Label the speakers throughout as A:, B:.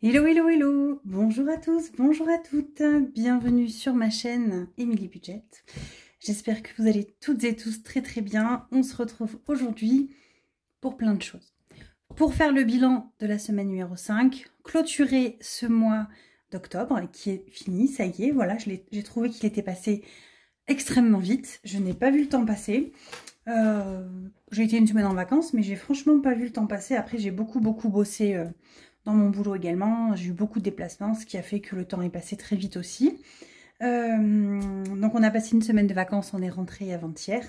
A: Hello, hello, hello! Bonjour à tous, bonjour à toutes, bienvenue sur ma chaîne Emilie Budget. J'espère que vous allez toutes et tous très très bien. On se retrouve aujourd'hui pour plein de choses. Pour faire le bilan de la semaine numéro 5, clôturer ce mois d'octobre qui est fini, ça y est, voilà, j'ai trouvé qu'il était passé extrêmement vite. Je n'ai pas vu le temps passer. J'ai été une semaine en vacances, mais j'ai franchement pas vu le temps passer. Après, j'ai beaucoup bossé dans mon boulot également. J'ai eu beaucoup de déplacements, ce qui a fait que le temps est passé très vite aussi. Donc on a passé une semaine de vacances, on est rentré avant-hier.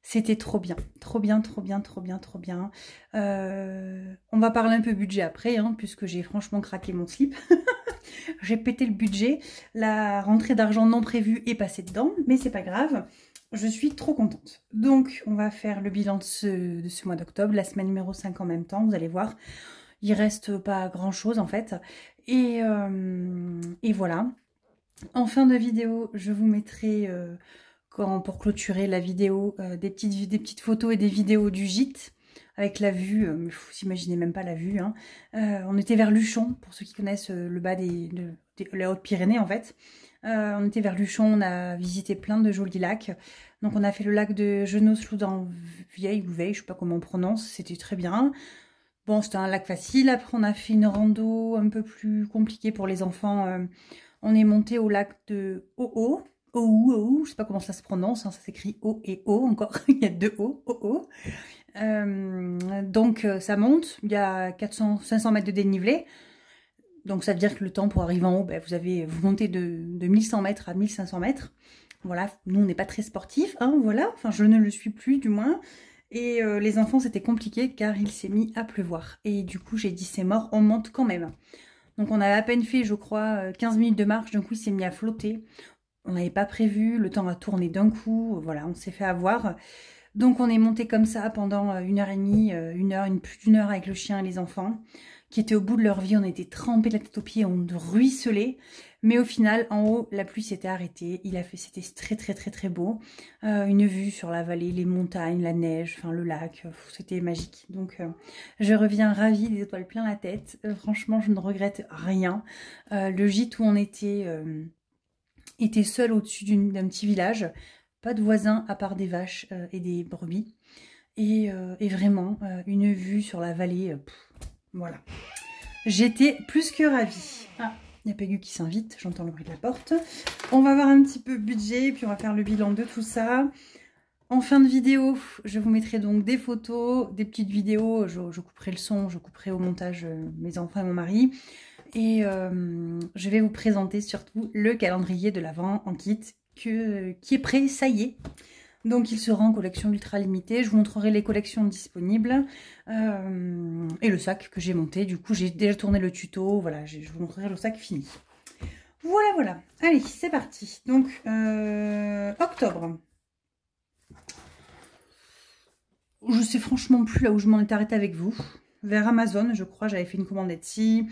A: C'était trop bien, trop bien, trop bien, trop bien, trop bien. On va parler un peu budget après, hein, puisque j'ai franchement craqué mon slip. J'ai pété le budget. La rentrée d'argent non prévue est passée dedans, mais c'est pas grave. Je suis trop contente. Donc, on va faire le bilan de ce mois d'octobre, la semaine numéro 5 en même temps, vous allez voir. Il reste pas grand-chose en fait. Et voilà. En fin de vidéo, je vous mettrai, pour clôturer la vidéo, des petites photos et des vidéos du gîte. Avec la vue, mais vous imaginez même pas la vue. Hein. On était vers Luchon, pour ceux qui connaissent le bas des Hautes-Pyrénées en fait. On était vers Luchon, on a visité plein de jolis lacs. Donc on a fait le lac de Genosloux-dans-Vieille ou Veille, je sais pas comment on prononce, c'était très bien. Bon, c'était un lac facile. Après, on a fait une rando un peu plus compliquée pour les enfants. On est monté au lac de Oo. OO, je sais pas comment ça se prononce, hein, ça s'écrit O et O encore, il y a deux O, OO. Donc ça monte, il y a 500 mètres de dénivelé. Donc ça veut dire que le temps pour arriver en haut, ben, vous montez de 1100 mètres à 1500 mètres. Voilà, nous on n'est pas très sportifs, hein, voilà, enfin je ne le suis plus du moins. Et les enfants c'était compliqué car il s'est mis à pleuvoir. Et du coup j'ai dit c'est mort, on monte quand même. Donc on a à peine fait je crois 15 minutes de marche, d'un coup il s'est mis à flotter. On n'avait pas prévu, le temps a tourné d'un coup, voilà, on s'est fait avoir. Donc on est monté comme ça pendant 1h30, plus d'une heure avec le chien et les enfants, qui étaient au bout de leur vie. On était trempés de la tête aux pieds, on ruisselait. Mais au final, en haut, la pluie s'était arrêtée. C'était très très très très beau. Une vue sur la vallée, les montagnes, la neige, enfin le lac, c'était magique. Donc je reviens ravie, des étoiles plein la tête. Franchement, je ne regrette rien. Le gîte où on était seul au-dessus d'un petit village. Pas de voisins à part des vaches et des brebis. Et vraiment, une vue sur la vallée, voilà. J'étais plus que ravie. Ah, il y a Pégu qui s'invite, j'entends le bruit de la porte. On va voir un petit peu budget, puis on va faire le bilan de tout ça. En fin de vidéo, je vous mettrai donc des photos, des petites vidéos. Je couperai le son, je couperai au montage mes enfants et mon mari. Et je vais vous présenter surtout le calendrier de l'Avent en kit qui est prêt, ça y est. Donc il sera en collection ultra limitée. Je vous montrerai les collections disponibles et le sac que j'ai monté. Du coup, j'ai déjà tourné le tuto. Voilà, je vous montrerai le sac fini. Voilà, voilà. Allez, c'est parti. Donc, octobre. Je sais franchement plus là où je m'en étais arrêtée avec vous. Vers Amazon, je crois, j'avais fait une commande Etsy,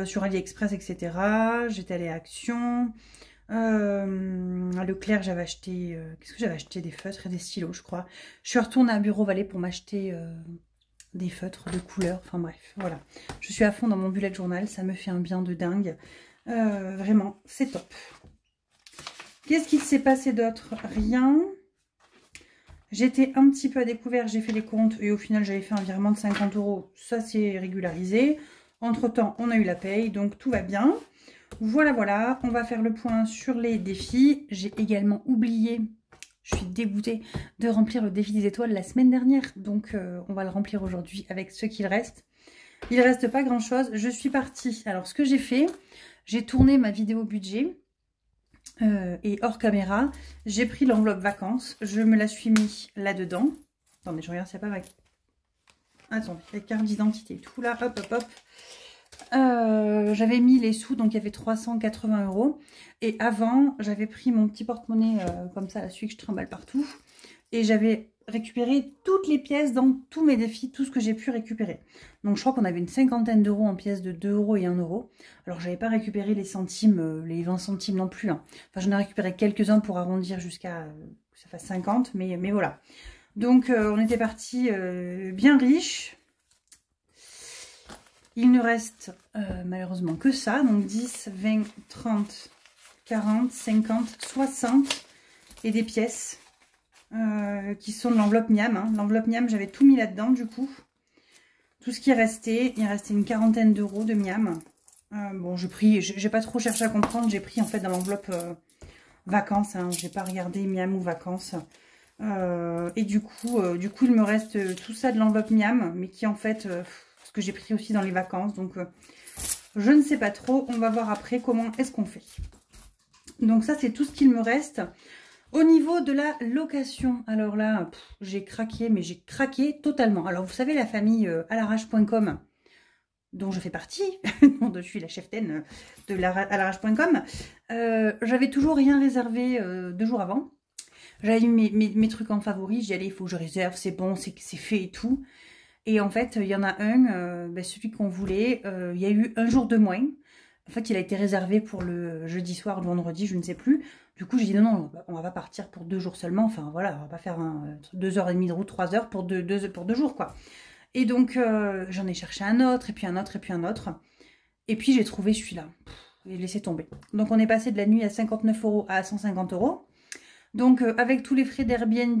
A: sur AliExpress, etc. J'étais allée à Action. À Leclerc, j'avais acheté... qu'est-ce que j'avais acheté? Des feutres et des stylos, je crois. Je suis retournée à Bureau Vallée pour m'acheter des feutres de couleur. Enfin bref, voilà. Je suis à fond dans mon bullet journal. Ça me fait un bien de dingue. Vraiment, c'est top. Qu'est-ce qui s'est passé d'autre? Rien. J'étais un petit peu à découvert, j'ai fait les comptes et au final j'avais fait un virement de 50 €. Ça s'est régularisé. Entre temps, on a eu la paye, donc tout va bien. Voilà, voilà, on va faire le point sur les défis. J'ai également oublié, je suis dégoûtée, de remplir le défi des étoiles la semaine dernière. Donc on va le remplir aujourd'hui avec ce qu'il reste. Il ne reste pas grand chose. Je suis partie. Alors ce que j'ai fait, j'ai tourné ma vidéo budget. Et hors caméra, j'ai pris l'enveloppe vacances, je me la suis mis là-dedans. Attendez, je regarde s'il n'y a pas ma... Attendez, la carte d'identité, tout là, hop, hop, hop. J'avais mis les sous, donc il y avait 380 €. Et avant, j'avais pris mon petit porte-monnaie comme ça, celui que je trimballe partout. Et j'avais récupéré toutes les pièces dans tous mes défis, tout ce que j'ai pu récupérer. Donc je crois qu'on avait une cinquantaine d'euros en pièces de 2 € et 1 €. Alors j'avais pas récupéré les centimes, les 20 centimes non plus. Hein. Enfin j'en ai récupéré quelques-uns pour arrondir jusqu'à que ça fasse 50, mais voilà. Donc on était parti bien riche. Il ne reste malheureusement que ça. Donc 10, 20, 30, 40, 50, 60 et des pièces qui sont de l'enveloppe miam. Hein. L'enveloppe miam, j'avais tout mis là-dedans du coup. Tout ce qui restait, il restait une quarantaine d'euros de miam. Bon, j'ai pas trop cherché à comprendre. J'ai pris en fait dans l'enveloppe vacances. Hein. J'ai pas regardé miam ou vacances. Et du coup, il me reste tout ça de l'enveloppe miam, mais qui en fait, ce que j'ai pris aussi dans les vacances. Donc, je ne sais pas trop. On va voir après comment est-ce qu'on fait. Donc ça, c'est tout ce qu'il me reste. Au niveau de la location, alors là, j'ai craqué, mais j'ai craqué totalement. Alors, vous savez, la famille alarrache.com, dont je fais partie, je suis la cheftaine de alarrache.com, j'avais toujours rien réservé 2 jours avant. J'avais mis mes trucs en favoris, j'y allais, il faut que je réserve, c'est bon, c'est fait et tout. Et en fait, il y en a un, celui qu'on voulait, il y a eu un jour de moins. En fait, il a été réservé pour le jeudi soir, le vendredi, je ne sais plus. Du coup, j'ai dit non, on va pas partir pour 2 jours seulement. Enfin, voilà, on va pas faire 2h30 de route, 3 heures pour 2 jours, quoi. Et donc, j'en ai cherché un autre, et puis un autre, et puis un autre. Et puis, j'ai trouvé celui-là. J'ai laissé tomber. Donc, on est passé de la nuit à 59 € à 150 €. Donc, avec tous les frais d'Airbnb,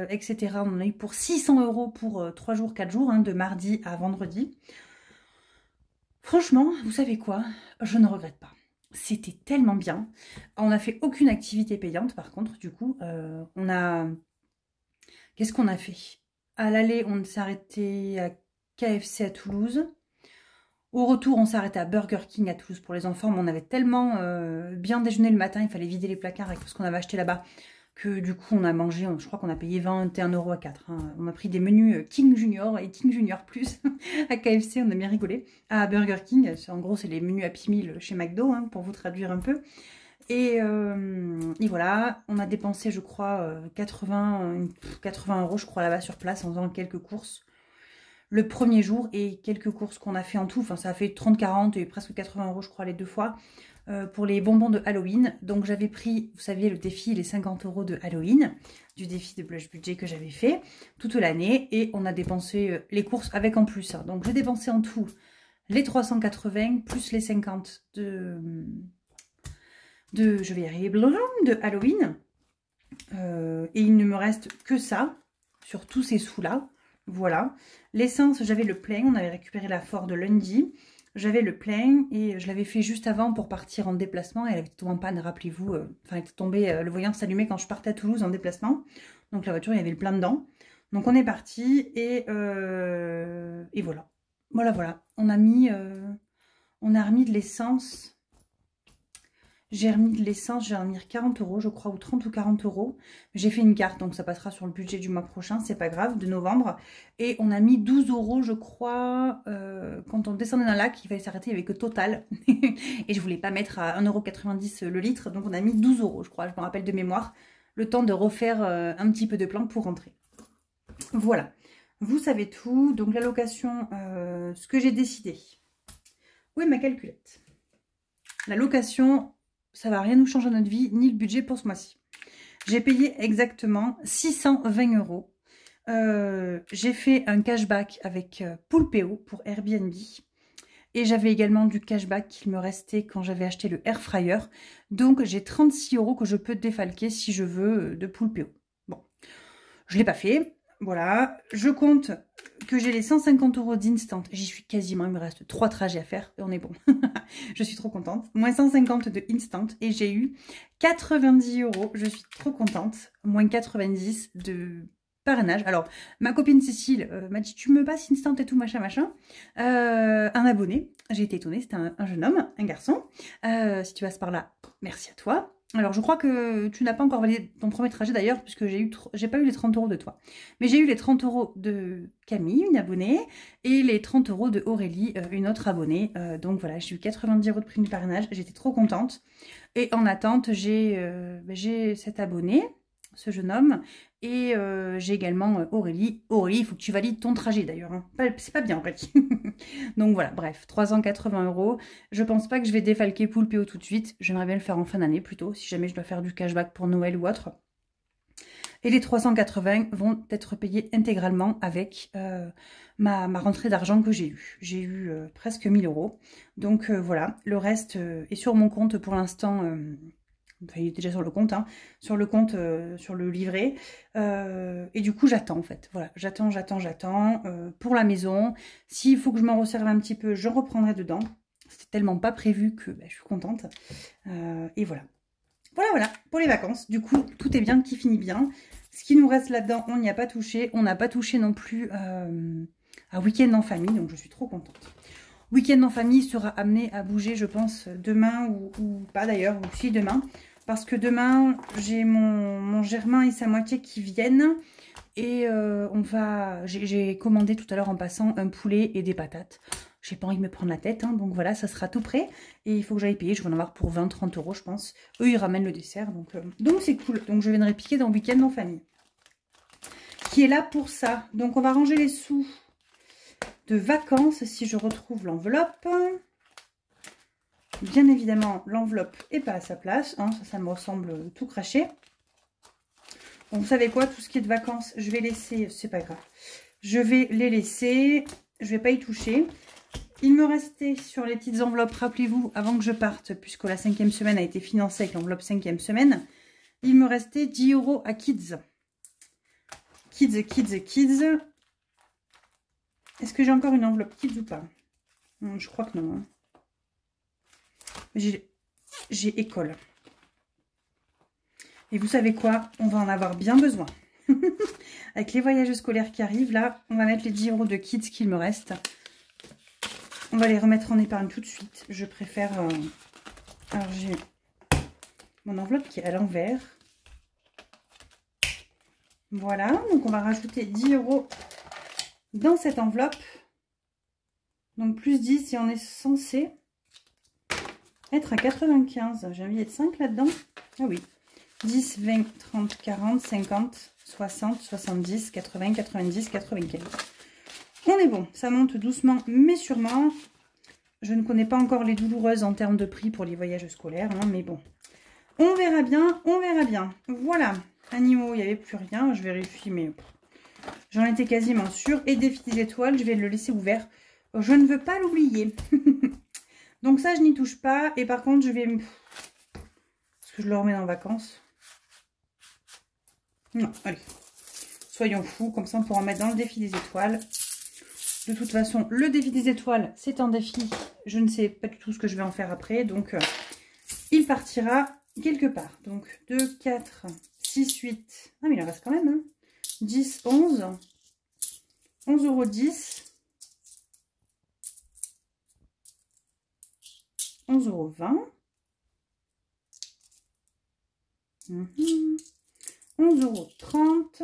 A: etc., on en a eu pour 600 € pour 3 jours, 4 jours, hein, de mardi à vendredi. Franchement, vous savez quoi? Je ne regrette pas. C'était tellement bien. On n'a fait aucune activité payante, par contre, du coup. On a... Qu'est-ce qu'on a fait? À l'aller, on s'est arrêté à KFC à Toulouse. Au retour, on s'est arrêté à Burger King à Toulouse pour les enfants. Mais on avait tellement bien déjeuné le matin, il fallait vider les placards avec tout ce qu'on avait acheté là-bas, que du coup, on a mangé, je crois qu'on a payé 21 € à 4. Hein. On a pris des menus King Junior et King Junior Plus à KFC, on a bien rigolé. À Burger King, en gros, c'est les menus Happy Meal chez McDo, hein, pour vous traduire un peu. Et voilà, on a dépensé, je crois, 80 €, je crois, là-bas sur place, en faisant quelques courses. Le premier jour, et quelques courses qu'on a fait en tout, enfin, ça a fait 30, 40 et presque 80 €, je crois, les 2 fois. Pour les bonbons de Halloween. Donc j'avais pris, vous saviez, le défi, les 50 € de Halloween, du défi de Blush Budget que j'avais fait toute l'année. Et on a dépensé les courses avec en plus. Hein. Donc j'ai dépensé en tout les 380 plus les 50 de je vais y arriver, de Halloween. Et il ne me reste que ça, sur tous ces sous-là. Voilà. L'essence, j'avais le plein, on avait récupéré la Ford lundi. J'avais le plein et je l'avais fait juste avant pour partir en déplacement. Elle avait tombé en panne, rappelez-vous. Enfin, elle était tombée, le voyant s'allumait quand je partais à Toulouse en déplacement. Donc la voiture, il y avait le plein dedans. Donc on est parti et voilà. Voilà. On a remis de l'essence. J'ai remis de l'essence, j'ai remis 40 €, je crois, ou 30 ou 40 €. J'ai fait une carte, donc ça passera sur le budget du mois prochain, c'est pas grave, de novembre. Et on a mis 12 €, je crois, quand on descendait d'un lac, il fallait s'arrêter, il n'y avait que Total. Et je voulais pas mettre à 1,90 € le litre, donc on a mis 12 €, je crois, je me rappelle de mémoire. Le temps de refaire un petit peu de plan pour rentrer. Voilà, vous savez tout. Donc la location, ce que j'ai décidé. Où est ma calculette? La location... ça va rien nous changer notre vie, ni le budget pour ce mois-ci. J'ai payé exactement 620 €. J'ai fait un cashback avec Poulpeo pour Airbnb. Et j'avais également du cashback qui me restait quand j'avais acheté le air fryer. Donc j'ai 36 € que je peux défalquer si je veux de Poulpeo. Bon, je ne l'ai pas fait. Voilà, je compte que j'ai les 150 € d'instant. J'y suis quasiment, il me reste 3 trajets à faire et on est bon. Je suis trop contente. Moins 150 de instant et j'ai eu 90 €. Je suis trop contente. Moins 90 de parrainage. Alors, ma copine Cécile m'a dit, tu me passes instant et tout, machin, machin. Un abonné. J'ai été étonnée, c'était un jeune homme, un garçon. Si tu passes par là, merci à toi. Alors, je crois que tu n'as pas encore validé ton premier trajet d'ailleurs, puisque j'ai pas eu les 30 € de toi. Mais j'ai eu les 30 € de Camille, une abonnée, et les 30 € de Aurélie, une autre abonnée. Donc voilà, j'ai eu 90 € de prime de parrainage. J'étais trop contente. Et en attente, j'ai cet abonné, ce jeune homme, et j'ai également Aurélie. Aurélie, il faut que tu valides ton trajet d'ailleurs. Hein. C'est pas bien, Aurélie. Donc voilà, bref, 380 €. Je pense pas que je vais défalquer Poulpeo tout de suite. J'aimerais bien le faire en fin d'année plutôt, si jamais je dois faire du cashback pour Noël ou autre. Et les 380 vont être payés intégralement avec ma rentrée d'argent que j'ai eue. J'ai eu presque 1000 €. Donc voilà, le reste est sur mon compte pour l'instant. Enfin, il est déjà sur le compte, hein, sur le livret. Et du coup, j'attends en fait. Voilà, j'attends. Pour la maison, s'il faut que je m'en resserve un petit peu, je reprendrai dedans. C'était tellement pas prévu que je suis contente. Et voilà. Voilà, pour les vacances. Du coup, tout est bien, qui finit bien. Ce qui nous reste là-dedans, on n'y a pas touché. On n'a pas touché non plus un week-end en famille, donc je suis trop contente. Week-end en famille sera amené à bouger, je pense, demain ou pas d'ailleurs, ou si demain. Parce que demain, j'ai mon Germain et sa moitié qui viennent. Et j'ai commandé tout à l'heure en passant un poulet et des patates. J'ai pas envie de me prendre la tête, hein, donc voilà, ça sera tout prêt. Et il faut que j'aille payer, je vais en avoir pour 20-30 €, je pense. Eux, ils ramènent le dessert, donc c'est cool. Donc je viendrai piquer dans le week-end en famille. Qui est là pour ça. Donc on va ranger les sous de vacances, si je retrouve l'enveloppe. Bien évidemment, l'enveloppe n'est pas à sa place, hein, ça me ressemble tout craché. Bon, vous savez quoi, tout ce qui est de vacances, je vais laisser, c'est pas grave. Je vais les laisser, je vais pas y toucher. Il me restait sur les petites enveloppes, rappelez-vous, avant que je parte, puisque la 5e semaine a été financée avec l'enveloppe 5e semaine, il me restait 10 € à Kids. Kids. Est-ce que j'ai encore une enveloppe Kids ou pas? Je crois que non. Hein. J'ai école. Et vous savez quoi? On va en avoir bien besoin. Avec les voyages scolaires qui arrivent, là, on va mettre les 10 € de Kids qu'il me reste. On va les remettre en épargne tout de suite. Je préfère... Alors, j'ai mon enveloppe qui est à l'envers. Voilà. Donc, on va rajouter 10 € dans cette enveloppe. Donc, plus 10 et on est censé être à 95. J'ai envie d'être 5 là-dedans. Ah oui. 10, 20, 30, 40, 50, 60, 70, 80, 90, 95. On est bon, ça monte doucement mais sûrement. Je ne connais pas encore les douloureuses en termes de prix pour les voyages scolaires, hein, mais bon. On verra bien, on verra bien. Voilà, animaux, il n'y avait plus rien, je vérifie, mais j'en étais quasiment sûre. Et défi des étoiles, je vais le laisser ouvert. Je ne veux pas l'oublier. Donc ça, je n'y touche pas. Et par contre, je vais... Est-ce que je le remets en vacances? Non, allez. Soyons fous, comme ça on pourra en mettre dans le défi des étoiles. De toute façon, le défi des étoiles, c'est un défi. Je ne sais pas du tout ce que je vais en faire après. Donc, il partira quelque part. Donc, 2, 4, 6, 8. Ah, mais il en reste quand même. Hein. 10, 11. 11 €, 10. 11 €, 20. 11 €, 30.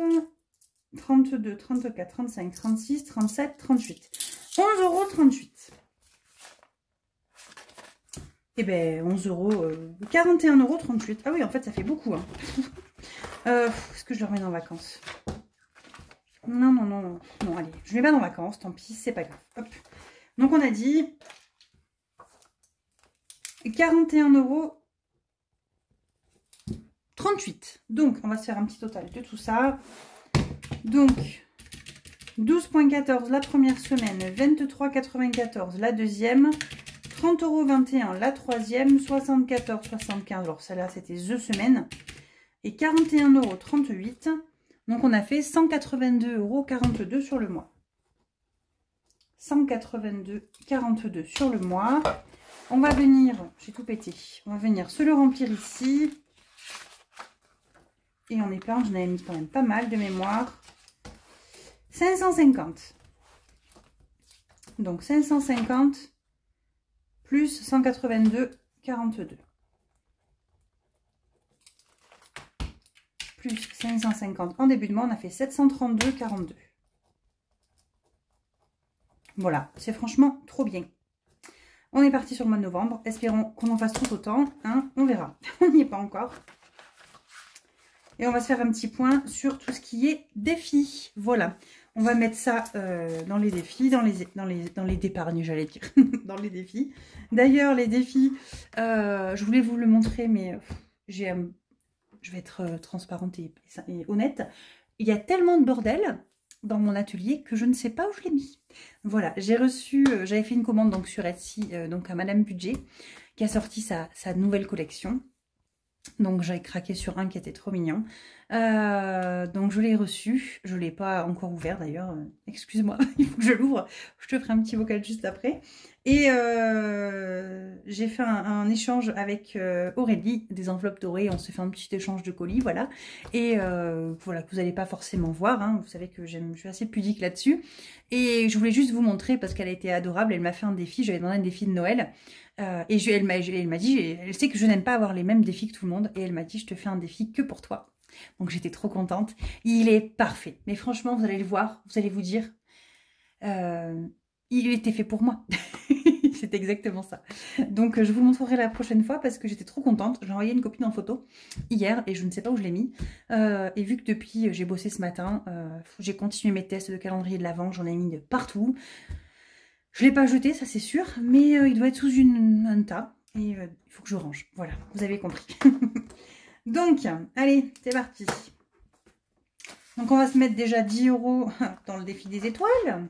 A: 32, 34, 35, 36, 37, 38. 11 € 38. Eh bien, 11 €, 41 € 38. Ah oui, en fait, ça fait beaucoup. Hein. Est-ce que je le remets en vacances? Non, allez, je ne mets pas en vacances, tant pis, c'est pas grave. Hop. Donc, on a dit 41 € 38. Donc, on va se faire un petit total de tout ça. Donc, 12,14 la première semaine, 23,94 la deuxième, 30,21 € la troisième, 74,75 €. Alors, celle-là, c'était The Semaine. Et 41,38 €. Donc, on a fait 182,42 € sur le mois. 182,42 € sur le mois. On va venir, j'ai tout pété, on va venir se le remplir ici. Et en épargne, j'en avais mis quand même pas mal de mémoire. 550. Donc 550 plus 182,42. Plus 550 en début de mois, on a fait 732,42. Voilà, c'est franchement trop bien. On est parti sur le mois de novembre. Espérons qu'on en fasse tout autant. Hein, on verra. On n'y est pas encore. Et on va se faire un petit point sur tout ce qui est défis. Voilà. On va mettre ça dans les défis, dans les d'épargne, j'allais dire. Dans les défis. D'ailleurs, les défis, je voulais vous le montrer, mais j'ai je vais être transparente et honnête. Il y a tellement de bordel dans mon atelier que je ne sais pas où je l'ai mis. Voilà, j'ai reçu, j'avais fait une commande donc sur Etsy, donc à Madame Budget, qui a sorti sa nouvelle collection. Donc j'avais craqué sur un qui était trop mignon. Donc je l'ai reçu. Je ne l'ai pas encore ouvert d'ailleurs. Excuse-moi, il faut que je l'ouvre. Je te ferai un petit vocal juste après. Et j'ai fait un échange avec Aurélie, des enveloppes dorées. On s'est fait un petit échange de colis, voilà. Et voilà, que vous n'allez pas forcément voir. Hein. Vous savez que je suis assez pudique là-dessus. Et je voulais juste vous montrer parce qu'elle a été adorable. Elle m'a fait un défi. J'avais demandé un défi de Noël. Et elle m'a dit, elle sait que je n'aime pas avoir les mêmes défis que tout le monde. Et elle m'a dit, je te fais un défi que pour toi. Donc j'étais trop contente. Il est parfait. Mais franchement, vous allez le voir, vous allez vous dire, il était fait pour moi. C'est exactement ça. Donc je vous montrerai la prochaine fois parce que j'étais trop contente. J'ai envoyé une copine en photo hier et je ne sais pas où je l'ai mis. Et vu que depuis j'ai bossé ce matin, j'ai continué mes tests de calendrier de l'Avent, j'en ai mis de partout. Je ne l'ai pas jeté, ça c'est sûr, mais il doit être sous un tas. Et il faut que je range. Voilà, vous avez compris. Donc, allez, c'est parti. Donc, on va se mettre déjà 10 € dans le défi des étoiles.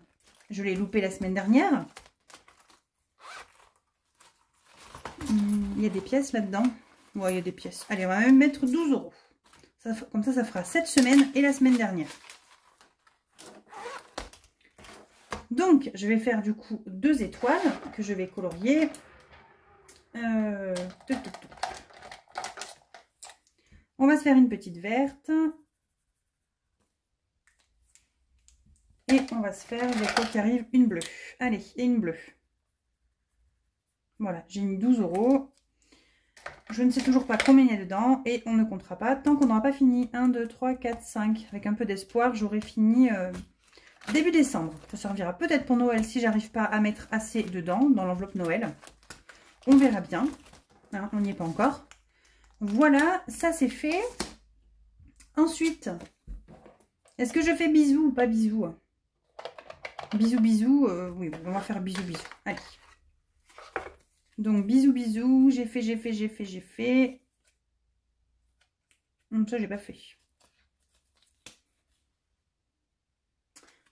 A: Je l'ai loupé la semaine dernière. Il y a des pièces là-dedans. Ouais, il y a des pièces. Allez, on va même mettre 12 €. Comme ça, ça fera cette semaine et la semaine dernière. Donc, je vais faire du coup 2 étoiles que je vais colorier. On va se faire une petite verte. Et on va se faire, quoi qui arrive, une bleue. Allez, et une bleue. Voilà, j'ai mis 12 €. Je ne sais toujours pas combien il y a dedans. Et on ne comptera pas tant qu'on n'aura pas fini. 1, 2, 3, 4, 5. Avec un peu d'espoir, j'aurai fini début décembre. Ça servira peut-être pour Noël si j'arrive pas à mettre assez dedans, dans l'enveloppe Noël. On verra bien. Hein, on n'y est pas encore. Voilà, ça c'est fait. Ensuite, est-ce que je fais bisous ou pas bisous? Bisous, bisous. Oui, on va faire bisous, bisous. Allez. Donc, bisous, bisous. J'ai fait. Ça, j'ai pas fait.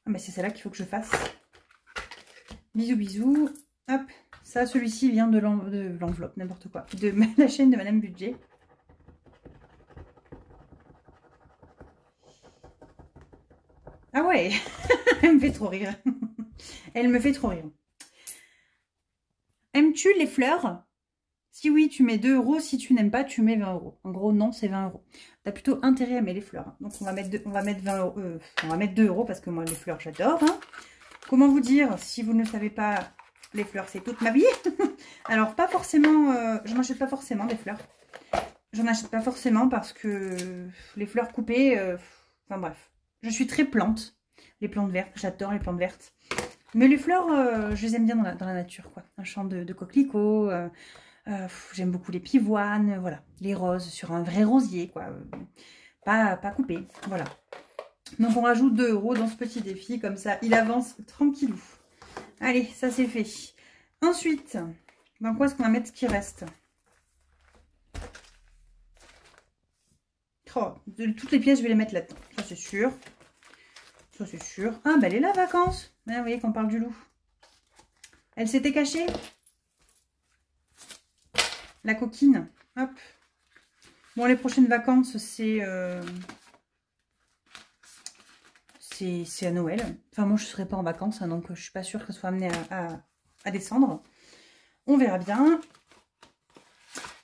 A: Ah, mais c'est celle-là qu'il faut que je fasse. Bisous, bisous. Hop. Ça, celui-ci vient de l'enveloppe, n'importe quoi. De la chaîne de Madame Budget. Ah ouais. Elle me fait trop rire. Elle me fait trop rire. Aimes-tu les fleurs? Si oui, tu mets 2 €. Si tu n'aimes pas, tu mets 20 €. En gros, non, c'est 20 €. Tu as plutôt intérêt à aimer les fleurs. Donc, on va mettre 20 €. On va mettre 2 € parce que moi, les fleurs, j'adore. Hein. Comment vous dire, si vous ne savez pas, les fleurs, c'est toute ma vie. Alors, pas forcément, je n'achète pas forcément des fleurs. J'en achète pas forcément parce que les fleurs coupées, enfin bref. Je suis très plante. Les plantes vertes, j'adore les plantes vertes. Mais les fleurs, je les aime bien dans la nature, quoi. Un champ de coquelicots, j'aime beaucoup les pivoines, voilà. Les roses sur un vrai rosier, quoi. Pas coupé, voilà. Donc, on rajoute 2 € dans ce petit défi, comme ça, il avance tranquillou. Allez, ça c'est fait. Ensuite, dans quoi est-ce qu'on va mettre ce qui reste? Oh, toutes les pièces, je vais les mettre là-dedans. Ça, c'est sûr. Ça, c'est sûr. Ah, bah, elle est là, vacances. Ah, vous voyez qu'on parle du loup. Elle s'était cachée. La coquine. Hop. Bon, les prochaines vacances, c'est à Noël. Enfin, moi, je ne serai pas en vacances, hein, donc je ne suis pas sûre que ce soit amené à descendre. On verra bien.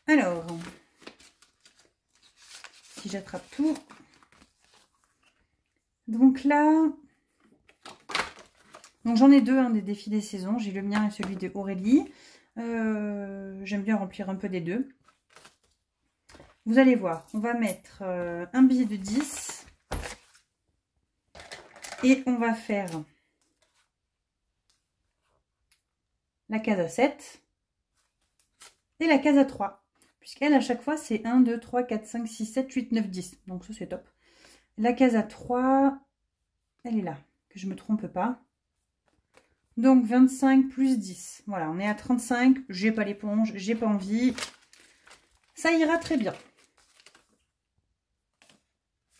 A: Alors, si j'attrape tout. Donc là, j'en ai deux, hein, des défis des saisons. J'ai le mien et celui de Aurélie. J'aime bien remplir un peu des deux. Vous allez voir, on va mettre un billet de 10. Et on va faire la case à 7 et la case à 3. Puisqu'elle, à chaque fois, c'est 1, 2, 3, 4, 5, 6, 7, 8, 9, 10. Donc ça, c'est top. La case à 3, elle est là, que je ne me trompe pas. Donc 25 plus 10. Voilà, on est à 35. J'ai pas l'éponge, j'ai pas envie. Ça ira très bien.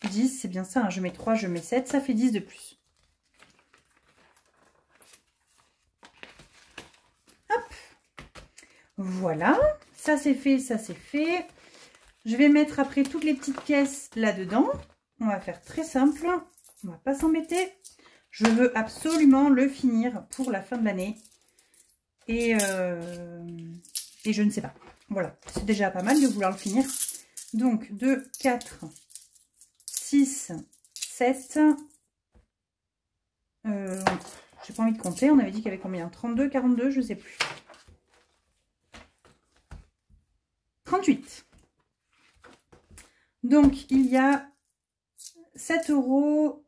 A: 10, c'est bien ça, hein. Je mets 3, je mets 7, ça fait 10 de plus. Hop. Voilà, ça c'est fait, ça c'est fait. Je vais mettre après toutes les petites pièces là-dedans. On va faire très simple, on va pas s'embêter. Je veux absolument le finir pour la fin de l'année. Et je ne sais pas. Voilà, c'est déjà pas mal de vouloir le finir. Donc 2, 4, 6, 7. J'ai pas envie de compter. On avait dit qu'il y avait combien? 32, 42, je ne sais plus. 38. Donc il y a 7,38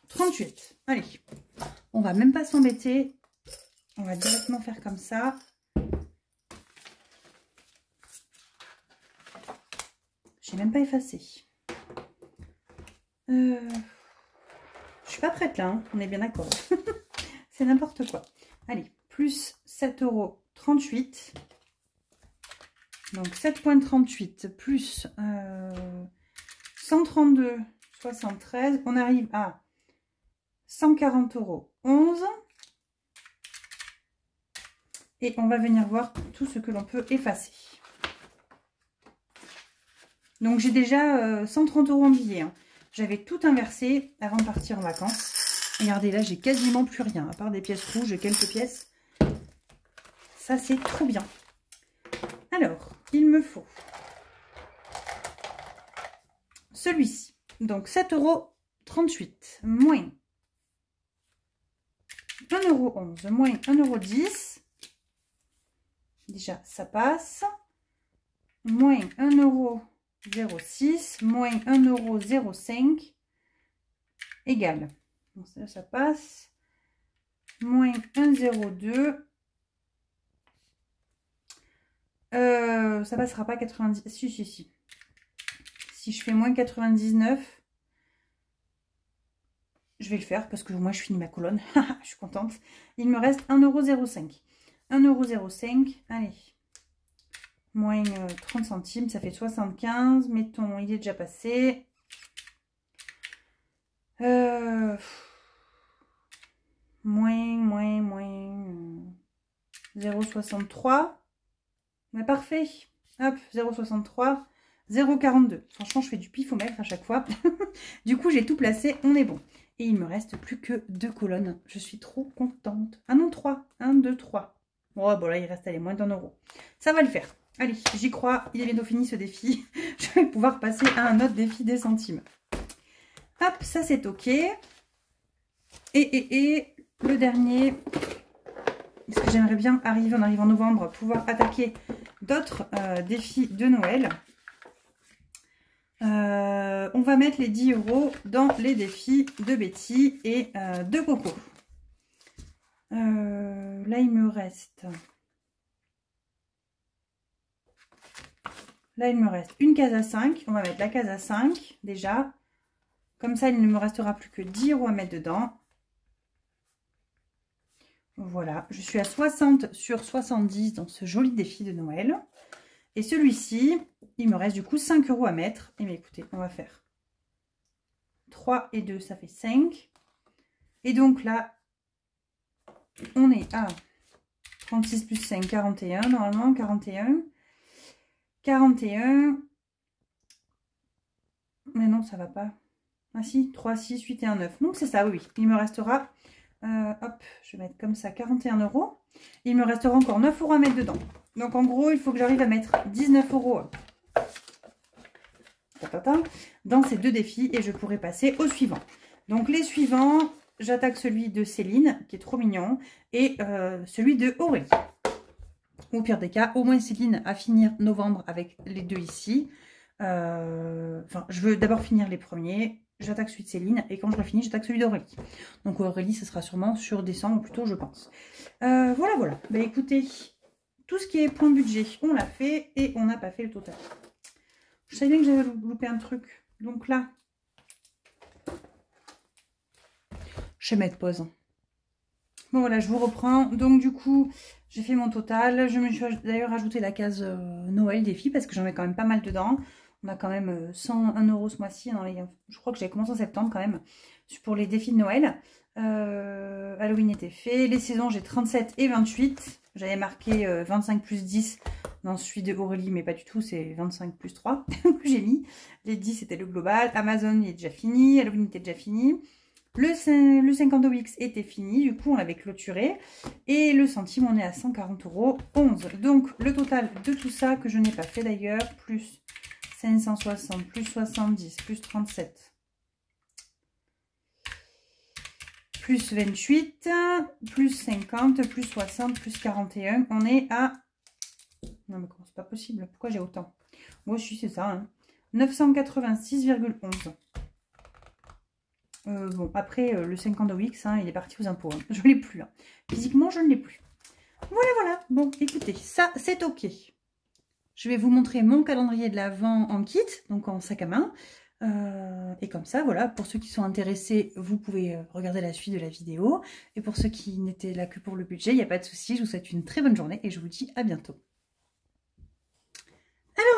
A: €. Allez, on va même pas s'embêter. On va directement faire comme ça. J'ai même pas effacé. Je suis pas prête là, hein, on est bien d'accord. C'est n'importe quoi. Allez, plus 7,38 €. Donc 7,38 plus 132,73. On arrive à 140,11 €. Et on va venir voir tout ce que l'on peut effacer. Donc j'ai déjà 130 € en billets. Hein. J'avais tout inversé avant de partir en vacances. Regardez, là j'ai quasiment plus rien. À part des pièces rouges et quelques pièces. Ça c'est trop bien. Alors, il me faut celui-ci. Donc 7,38 € moins 1,11 € moins 1,10 €. Déjà, ça passe. Moins 1,06 € moins 1,05 € égale. Donc ça passe. Moins 1,02 €. Ça passera pas 90. Si. Si je fais moins 99, je vais le faire parce que moi je finis ma colonne. Je suis contente. Il me reste 1,05 €. 1,05 €. Allez. Moins 30 centimes, ça fait 75. Mettons, il est déjà passé. Moins 0,63. Mais parfait. Hop, 0,63. 0,42. Franchement, je fais du pifomètre à chaque fois. Du coup, j'ai tout placé. On est bon. Et il me reste plus que 2 colonnes. Je suis trop contente. Ah non, 3. 1, 2, 3. Oh, bon, là, il reste allez, moins d'1 €. Ça va le faire. Allez, j'y crois. Il est bientôt fini ce défi. Je vais pouvoir passer à un autre défi des centimes. Hop, ça c'est OK. Et le dernier, parce que j'aimerais bien arriver en arrivant en novembre, pouvoir attaquer d'autres défis de Noël. On va mettre les 10 € dans les défis de Betty et de Coco. Là, il me reste... Là, il me reste une case à 5. On va mettre la case à 5 déjà. Comme ça, il ne me restera plus que 10 € à mettre dedans. Voilà, je suis à 60 sur 70 dans ce joli défi de Noël. Et celui-ci, il me reste du coup 5 € à mettre. Et bien écoutez, on va faire 3 et 2, ça fait 5. Et donc là, on est à 36 plus 5, 41. Normalement, 41. 41. Mais non, ça va pas. Ah si, 3, 6, 8 et 1, 9. Donc c'est ça, oui. Il me restera, hop, je vais mettre comme ça 41 €. Il me restera encore 9 € à mettre dedans. Donc en gros, il faut que j'arrive à mettre 19 € dans ces deux défis et je pourrai passer au suivant. Donc les suivants, j'attaque celui de Céline, qui est trop mignon, et celui de Aurélie. Au pire des cas, au moins Céline à finir novembre avec les deux ici. Enfin, je veux d'abord finir les premiers. J'attaque celui de Céline et quand je l'ai fini, j'attaque celui d'Aurélie. Donc Aurélie, ce sera sûrement sur décembre plutôt, je pense. Voilà. Bah écoutez, tout ce qui est point budget, on l'a fait et on n'a pas fait le total. Je savais bien que j'avais loupé un truc. Donc là, je vais mettre pause. Bon voilà, je vous reprends. Donc du coup, j'ai fait mon total. Je me suis d'ailleurs ajouté la case Noël défi parce que j'en ai quand même pas mal dedans. On a quand même 101 € ce mois-ci. Je crois que j'ai commencé en septembre quand même. Pour les défis de Noël. Halloween était fait. Les saisons, j'ai 37 et 28. J'avais marqué 25 plus 10 dans celui de Aurélie, mais pas du tout. C'est 25 plus 3 que j'ai mis. Les 10, c'était le global. Amazon, il est déjà fini. Halloween était déjà fini. Le 50 OX était fini. Du coup, on l'avait clôturé. Et le centime, on est à 140,11 €. Donc, le total de tout ça, que je n'ai pas fait d'ailleurs, plus 560, plus 70, plus 37, plus 28, plus 50, plus 60, plus 41. On est à... Non mais comment c'est pas possible? Pourquoi j'ai autant? Moi aussi c'est ça. Hein. 986,11. Bon, après le 50 OX, hein, il est parti aux impôts. Hein. Je ne l'ai plus. Hein. Physiquement, je ne l'ai plus. Voilà, voilà. Bon, écoutez, ça c'est ok. Je vais vous montrer mon calendrier de l'Avent en kit, donc en sac à main. Et comme ça, voilà, pour ceux qui sont intéressés, vous pouvez regarder la suite de la vidéo. Et pour ceux qui n'étaient là que pour le budget, il n'y a pas de souci. Je vous souhaite une très bonne journée et je vous dis à bientôt.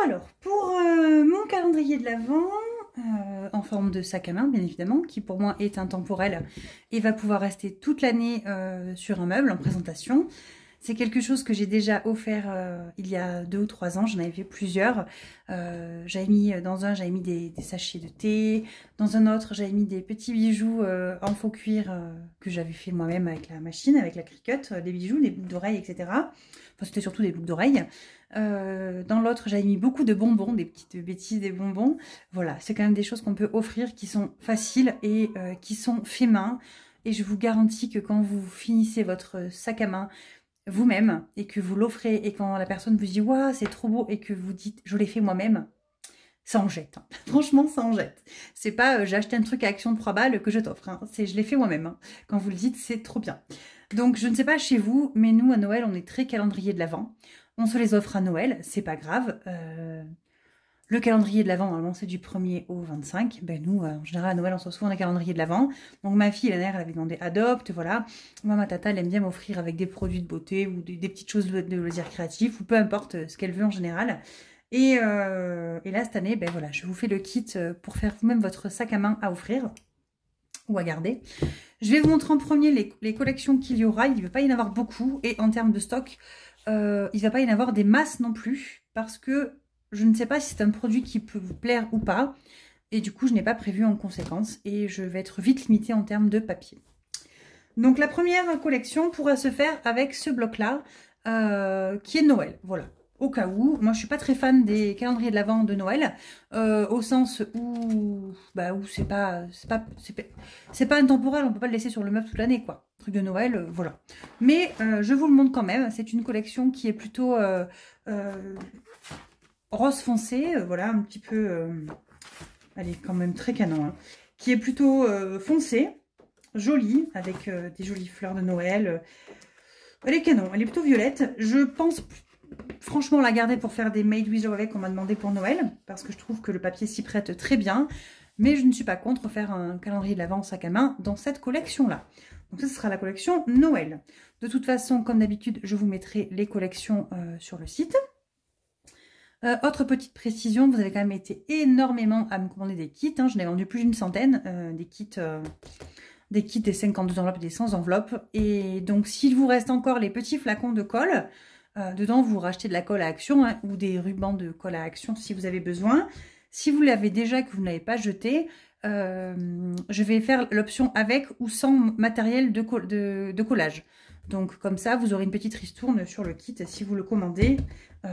A: Alors, pour mon calendrier de l'Avent, en forme de sac à main, bien évidemment, qui pour moi est intemporel et va pouvoir rester toute l'année sur un meuble en présentation. C'est quelque chose que j'ai déjà offert il y a 2 ou 3 ans, j'en avais fait plusieurs. J'avais mis dans un, j'avais mis des sachets de thé, dans un autre, j'avais mis des petits bijoux en faux cuir que j'avais fait moi-même avec la machine, avec la Cricut, des bijoux, des boucles d'oreilles, etc. Enfin, c'était surtout des boucles d'oreilles. Dans l'autre, j'avais mis beaucoup de bonbons, des petites bêtises, des bonbons. Voilà, c'est quand même des choses qu'on peut offrir qui sont faciles et qui sont fait main. Et je vous garantis que quand vous finissez votre sac à main, vous-même et que vous l'offrez et quand la personne vous dit waouh c'est trop beau et que vous dites je l'ai fait moi-même, ça en jette. Hein. Franchement ça en jette. C'est pas j'ai acheté un truc à Action de 3 balles que je t'offre. Hein. C'est je l'ai fait moi-même. Hein. Quand vous le dites c'est trop bien. Donc je ne sais pas chez vous mais nous à Noël on est très calendrier de l'Avent. On se les offre à Noël, c'est pas grave. Le calendrier de l'Avent, normalement, c'est du 1er au 25. Ben nous, en général, à Noël, on se souvent un calendrier de l'Avent. Donc ma fille, la mère, elle avait demandé adopte, voilà. Moi, ma tata, elle aime bien m'offrir avec des produits de beauté ou des petites choses de loisirs créatifs ou peu importe ce qu'elle veut en général. Et là, cette année, ben voilà, je vous fais le kit pour faire vous-même votre sac à main à offrir ou à garder. Je vais vous montrer en premier les collections qu'il y aura. Il ne va pas y en avoir beaucoup. Et en termes de stock, il ne va pas y en avoir des masses non plus parce que je ne sais pas si c'est un produit qui peut vous plaire ou pas. Et du coup, je n'ai pas prévu en conséquence. Et je vais être vite limitée en termes de papier. Donc, la première collection pourra se faire avec ce bloc-là, qui est Noël. Voilà. Au cas où. Moi, je suis pas très fan des calendriers de l'Avent de Noël. Au sens où c'est pas intemporel. On peut pas le laisser sur le meuble toute l'année, quoi. Truc de Noël, voilà. Mais je vous le montre quand même. C'est une collection qui est plutôt... rose foncé, voilà, un petit peu, elle est quand même très canon, hein, qui est plutôt foncé, jolie, avec des jolies fleurs de Noël. Elle est canon, elle est plutôt violette. Je pense franchement la garder pour faire des made with joy avec qu'on m'a demandé pour Noël, parce que je trouve que le papier s'y prête très bien. Mais je ne suis pas contre faire un calendrier de l'Avent en sac à main dans cette collection-là. Donc ça, ce sera la collection Noël. De toute façon, comme d'habitude, je vous mettrai les collections sur le site. Autre petite précision, vous avez quand même été énormément à me commander des kits. Hein, j'en ai vendu plus d'une centaine, des kits des 52 enveloppes et des 100 enveloppes. Et donc, s'il vous reste encore les petits flacons de colle, dedans, vous rachetez de la colle à action hein, ou des rubans de colle à action si vous avez besoin. Si vous l'avez déjà et que vous ne l'avez pas jeté, je vais faire l'option avec ou sans matériel de collage. Donc comme ça, vous aurez une petite ristourne sur le kit si vous le commandez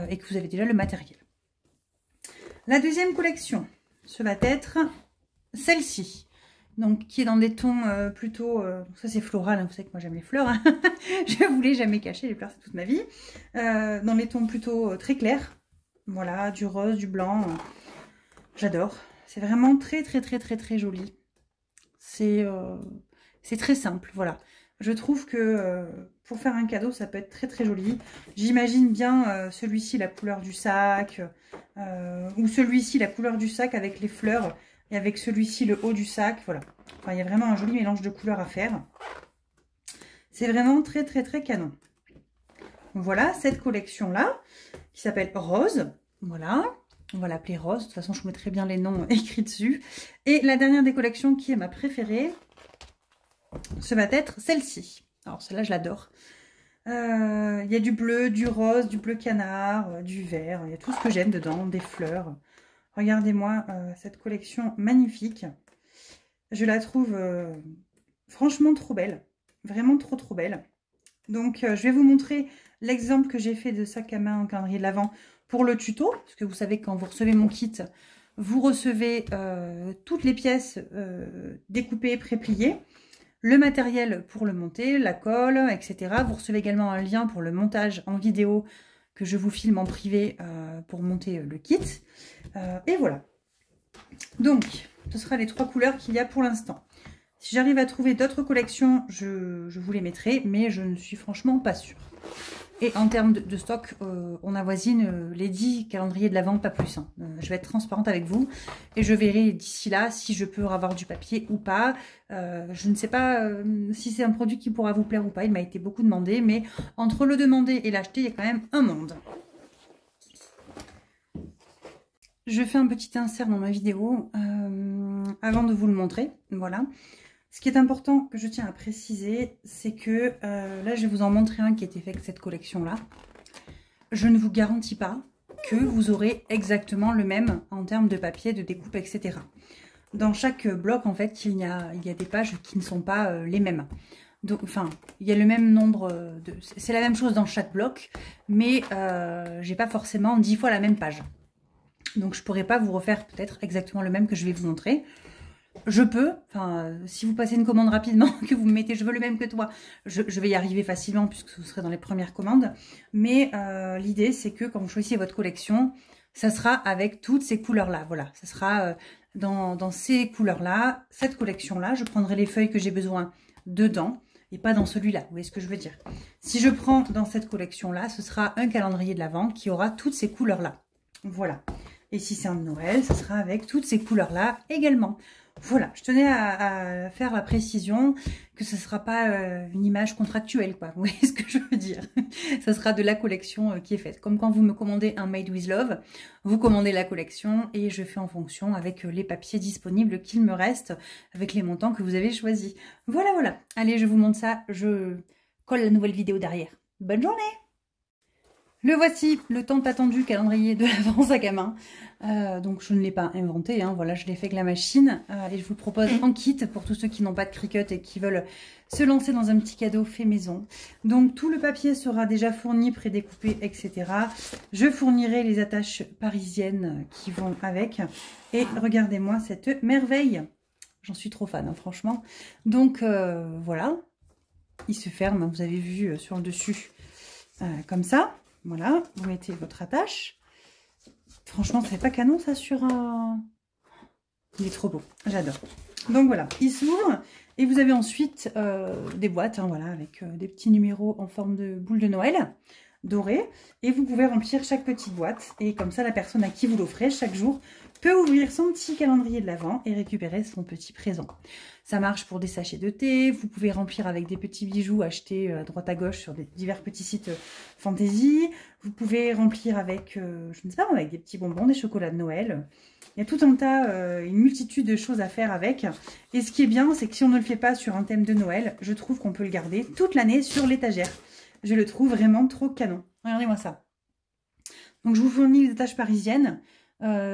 A: et que vous avez déjà le matériel. La deuxième collection, ce va être celle-ci. Donc qui est dans des tons plutôt... ça c'est floral, hein, vous savez que moi j'aime les fleurs. Hein. Je voulais jamais cacher les fleurs, c'est toute ma vie. Dans les tons plutôt très clairs. Voilà, du rose, du blanc. J'adore. C'est vraiment très joli. C'est très simple, voilà. Je trouve que pour faire un cadeau, ça peut être très joli. J'imagine bien celui-ci, la couleur du sac, ou celui-ci, la couleur du sac avec les fleurs, et avec celui-ci, le haut du sac, voilà. Enfin, il y a vraiment un joli mélange de couleurs à faire. C'est vraiment très canon. Donc, voilà, cette collection-là, qui s'appelle Rose, voilà. On va l'appeler rose. De toute façon, je vous mettrai bien les noms écrits dessus. Et la dernière des collections qui est ma préférée, ça va être celle-ci. Alors celle-là, je l'adore. Il y a du bleu, du rose, du bleu canard, du vert. Il y a tout ce que j'aime dedans, des fleurs. Regardez-moi cette collection magnifique. Je la trouve franchement trop belle. Vraiment trop belle. Donc, je vais vous montrer l'exemple que j'ai fait de sac à main en calendrier de l'Avent pour le tuto. Parce que vous savez que quand vous recevez mon kit, vous recevez toutes les pièces découpées, pré-pliées. Le matériel pour le monter, la colle, etc. Vous recevez également un lien pour le montage en vidéo que je vous filme en privé pour monter le kit. Et voilà. Donc, ce sera les 3 couleurs qu'il y a pour l'instant. Si j'arrive à trouver d'autres collections, je vous les mettrai, mais je ne suis franchement pas sûre. Et en termes de stock, on avoisine les 10 calendriers de l'Avent, pas plus. Hein. Je vais être transparente avec vous et je verrai d'ici là si je peux avoir du papier ou pas. Je ne sais pas si c'est un produit qui pourra vous plaire ou pas. Il m'a été beaucoup demandé, mais entre le demander et l'acheter, il y a quand même un monde. Je fais un petit insert dans ma vidéo avant de vous le montrer. Voilà. Ce qui est important que je tiens à préciser, c'est que là, je vais vous en montrer un qui a été fait avec cette collection-là. Je ne vous garantis pas que vous aurez exactement le même en termes de papier, de découpe, etc. Dans chaque bloc, en fait, il y a des pages qui ne sont pas les mêmes. Donc, enfin, il y a le même nombre de... C'est la même chose dans chaque bloc, mais j'ai pas forcément 10 fois la même page. Donc, je pourrais pas vous refaire peut-être exactement le même que je vais vous montrer. Je peux, enfin, si vous passez une commande rapidement, que vous me mettez « je veux le même que toi », je vais y arriver facilement puisque vous serez dans les premières commandes. Mais l'idée, c'est que quand vous choisissez votre collection, ça sera avec toutes ces couleurs-là. Voilà, ça sera dans ces couleurs-là, cette collection-là. Je prendrai les feuilles que j'ai besoin dedans et pas dans celui-là. Vous voyez ce que je veux dire? Si je prends dans cette collection-là, ce sera un calendrier de l'Avent qui aura toutes ces couleurs-là. Voilà. Et si c'est un de Noël, ce sera avec toutes ces couleurs-là également. Voilà, je tenais à faire la précision que ce ne sera pas une image contractuelle, quoi. Vous voyez ce que je veux dire? Ça sera de la collection qui est faite. Comme quand vous me commandez un Made with Love, vous commandez la collection et je fais en fonction avec les papiers disponibles qu'il me reste, avec les montants que vous avez choisis. Voilà, voilà. Allez, je vous montre ça. Je colle la nouvelle vidéo derrière. Bonne journée! Le voici, le tant attendu calendrier de l'Avent sac à main. Donc je ne l'ai pas inventé, hein, voilà, je l'ai fait avec la machine. Et je vous le propose en kit pour tous ceux qui n'ont pas de Cricut et qui veulent se lancer dans un petit cadeau fait maison. Donc tout le papier sera déjà fourni, prédécoupé, etc. Je fournirai les attaches parisiennes qui vont avec. Et regardez-moi cette merveille. J'en suis trop fan, hein, franchement. Donc voilà, il se ferme, vous avez vu sur le dessus, comme ça. Voilà, vous mettez votre attache. Franchement, c'est pas canon ça sur un... Il est trop beau, j'adore. Donc voilà, il s'ouvre et vous avez ensuite des boîtes, hein, voilà, avec des petits numéros en forme de boule de Noël dorée. Et vous pouvez remplir chaque petite boîte. Et comme ça, la personne à qui vous l'offrez chaque jour peut ouvrir son petit calendrier de l'Avent et récupérer son petit présent. Ça marche pour des sachets de thé. Vous pouvez remplir avec des petits bijoux achetés à droite à gauche sur divers petits sites fantasy. Vous pouvez remplir avec, je ne sais pas, avec des petits bonbons, des chocolats de Noël. Il y a tout un tas, une multitude de choses à faire avec. Et ce qui est bien, c'est que si on ne le fait pas sur un thème de Noël, je trouve qu'on peut le garder toute l'année sur l'étagère. Je le trouve vraiment trop canon. Regardez-moi ça. Donc je vous fournis les attaches parisiennes.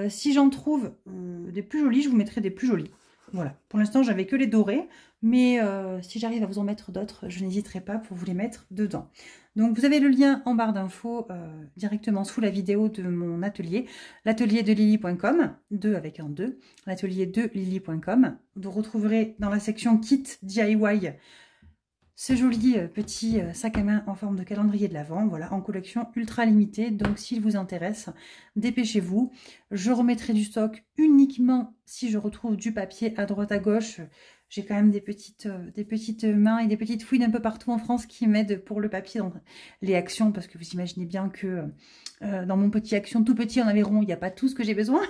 A: Si j'en trouve des plus jolies, je vous mettrai des plus jolies. Voilà. Pour l'instant, j'avais que les dorés. Mais si j'arrive à vous en mettre d'autres, je n'hésiterai pas pour vous les mettre dedans. Donc vous avez le lien en barre d'infos directement sous la vidéo de mon atelier. L'atelier de Lily.com, 2 avec un 2. L'atelier de Lily.com. Vous retrouverez dans la section Kit DIY ce joli petit sac à main en forme de calendrier de l'Avent, voilà, en collection ultra limitée. Donc s'il vous intéresse, dépêchez-vous. Je remettrai du stock uniquement si je retrouve du papier à droite à gauche. J'ai quand même des petites mains et des petites fouines un peu partout en France qui m'aident pour le papier, donc les actions, parce que vous imaginez bien que dans mon petit action tout petit en Aveyron, il n'y a pas tout ce que j'ai besoin.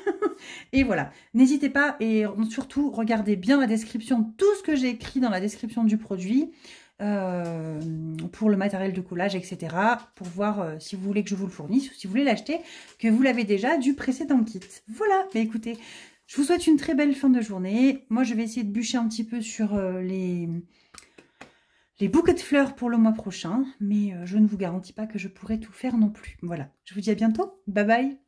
A: Et voilà, n'hésitez pas et surtout regardez bien la description, tout ce que j'ai écrit dans la description du produit. pour le matériel de collage, etc. Pour voir si vous voulez que je vous le fournisse ou si vous voulez l'acheter, que vous l'avez déjà du précédent kit. Voilà, mais écoutez, je vous souhaite une très belle fin de journée. Moi, je vais essayer de bûcher un petit peu sur les bouquets de fleurs pour le mois prochain, mais je ne vous garantis pas que je pourrai tout faire non plus. Voilà, je vous dis à bientôt. Bye bye.